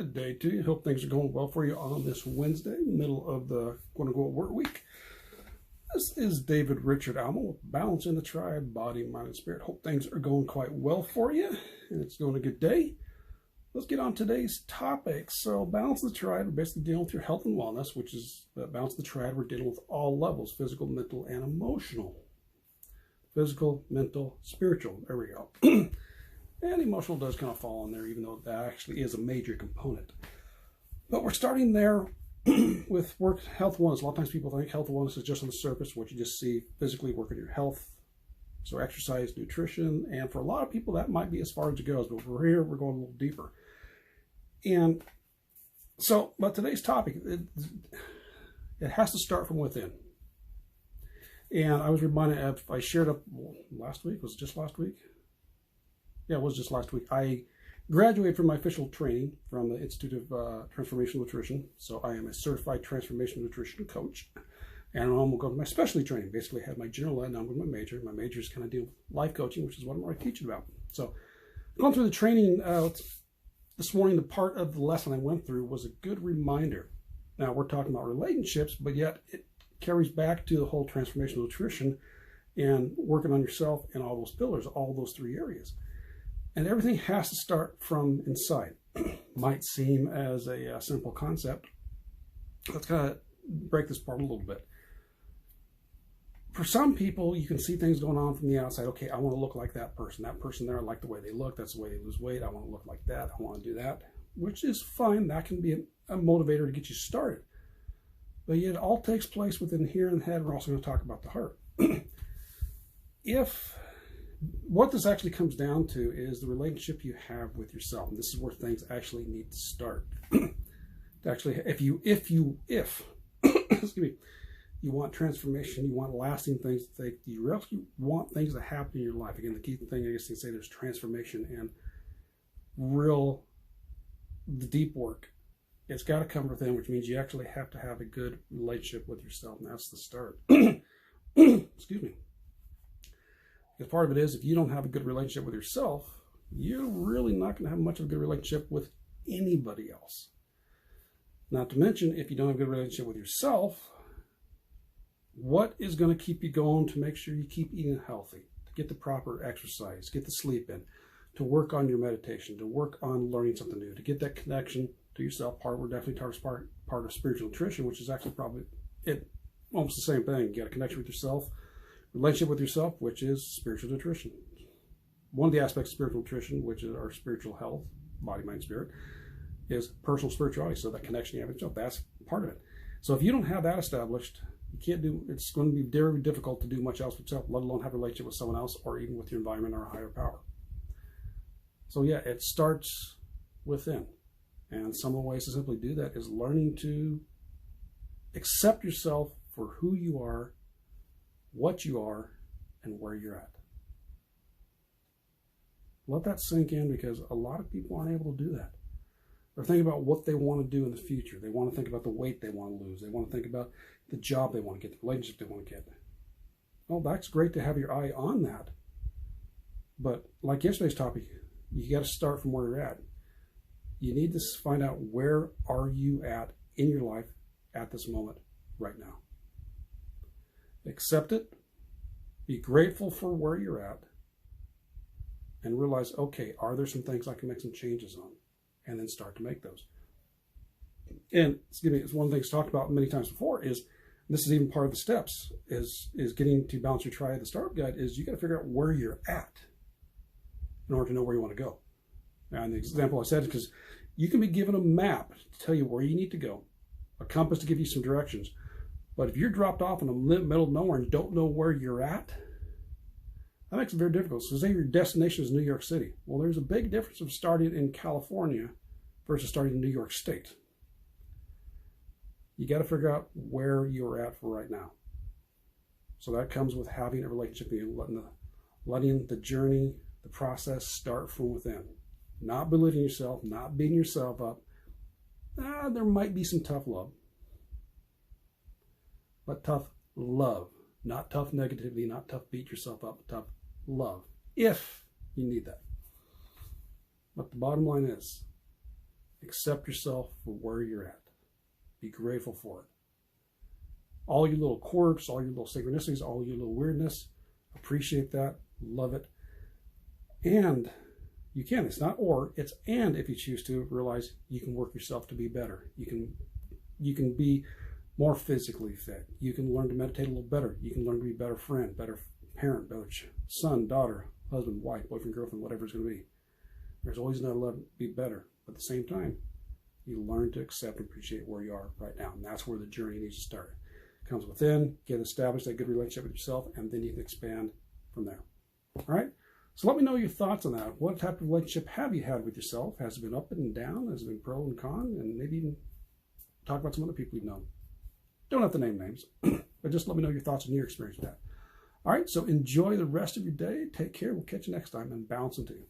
Good day to you. Hope things are going well for you on this Wednesday, middle of the quote-unquote work week. This is David Richard Alma with Balance in the Triad, Body, Mind, and Spirit. Hope things are going quite well for you, and it's going a good day. Let's get on today's topic. So Balance in the Triad, we're basically dealing with your health and wellness, which is Balance in the Triad, we're dealing with all levels, physical, mental, and emotional. Physical, mental, spiritual. There we go. And emotional does kind of fall in there, even though that actually is a major component. But we're starting there with work, health, wellness. A lot of times people think health and wellness is just on the surface, what you just see physically, working your health. So exercise, nutrition, and for a lot of people that might be as far as it goes. But we're here, we're going a little deeper. And so, but today's topic, it has to start from within. And I was reminded of, I shared up last week, was it just last week? Yeah, it was just last week. I graduated from my official training from the Institute of Transformational Nutrition. So I am a certified transformational nutrition coach. And I'm going to go to my specialty training. Basically, I had my general ed, now I'm going to my major. My major is kind of dealing with life coaching, which is what I'm already teaching about. So going through the training this morning, the part of the lesson I went through was a good reminder. Now, we're talking about relationships, but yet it carries back to the whole transformational nutrition and working on yourself and all those pillars, all those three areas. And everything has to start from inside. Might seem as a simple concept. Let's kind of break this apart a little bit. For some people, you can see things going on from the outside. Okay, I want to look like that person. That person there, I like the way they look. That's the way they lose weight. I want to look like that. I want to do that, which is fine. That can be a motivator to get you started. But yet it all takes place within here and the head. We're also going to talk about the heart. What this actually comes down to is the relationship you have with yourself. And this is where things actually need to start. Actually, if excuse me, you want transformation, you want lasting things, you really want things to happen in your life. Again, the key thing I guess you can say there's transformation and the deep work. It's got to come within, which means you actually have to have a good relationship with yourself, and that's the start. Excuse me. Because part of it is, if you don't have a good relationship with yourself, you're really not going to have much of a good relationship with anybody else. Not to mention, if you don't have a good relationship with yourself, what is going to keep you going to make sure you keep eating healthy, to get the proper exercise, get the sleep in, to work on your meditation, to work on learning something new, to get that connection to yourself. We're definitely part of spiritual nutrition, which is actually probably almost the same thing. You get a connection with yourself, relationship with yourself, which is spiritual nutrition. One of the aspects of spiritual nutrition, which is our spiritual health, body, mind, spirit, is personal spirituality. So that connection you have with yourself, that's part of it. So if you don't have that established, it's going to be very difficult to do much else with yourself, let alone have a relationship with someone else or even with your environment or a higher power. So yeah, it starts within. And some of the ways to simply do that is learning to accept yourself for who you are, what you are, and where you're at. Let that sink in, because a lot of people aren't able to do that. They're thinking about what they want to do in the future. They want to think about the weight they want to lose. They want to think about the job they want to get, the relationship they want to get. Well, that's great to have your eye on that. But like yesterday's topic, you got to start from where you're at. You need to find out, where are you at in your life at this moment right now. Accept it, be grateful for where you're at, and realize, okay, are there some things I can make some changes on? And then start to make those. And excuse me, it's one of the things talked about many times before, is this is even part of the steps, is getting to Balance Your Triad, the startup guide, is you got to figure out where you're at in order to know where you want to go. And the example I said is because you can be given a map to tell you where you need to go, a compass to give you some directions. But if you're dropped off in the middle of nowhere and don't know where you're at, that makes it very difficult. So say your destination is New York City. Well, there's a big difference of starting in California versus starting in New York State. You got to figure out where you're at for right now. So that comes with having a relationship, letting the journey, the process start from within. Not believing yourself, not beating yourself up. There might be some tough love. But tough love. Not tough negativity, not tough beat yourself up, but tough love. If you need that. But the bottom line is, Accept yourself for where you're at. Be grateful for it. All your little quirks, all your little synchronicities, all your little weirdness, appreciate that, love it. And you can, it's not or, it's and if you choose to, realize you can work yourself to be better. You can be more physically fit. You can learn to meditate a little better. You can learn to be a better friend, better parent, better son, daughter, husband, wife, boyfriend, girlfriend, whatever it's going to be. There's always another level to be better. But at the same time, you learn to accept and appreciate where you are right now. And that's where the journey needs to start. It comes within, get established that good relationship with yourself, and then you can expand from there. All right? So let me know your thoughts on that. What type of relationship have you had with yourself? Has it been up and down? Has it been pro and con? And maybe even talk about some other people you've known. Don't have to name names, but just let me know your thoughts and your experience with that. All right, so enjoy the rest of your day. Take care. We'll catch you next time, and balance into you.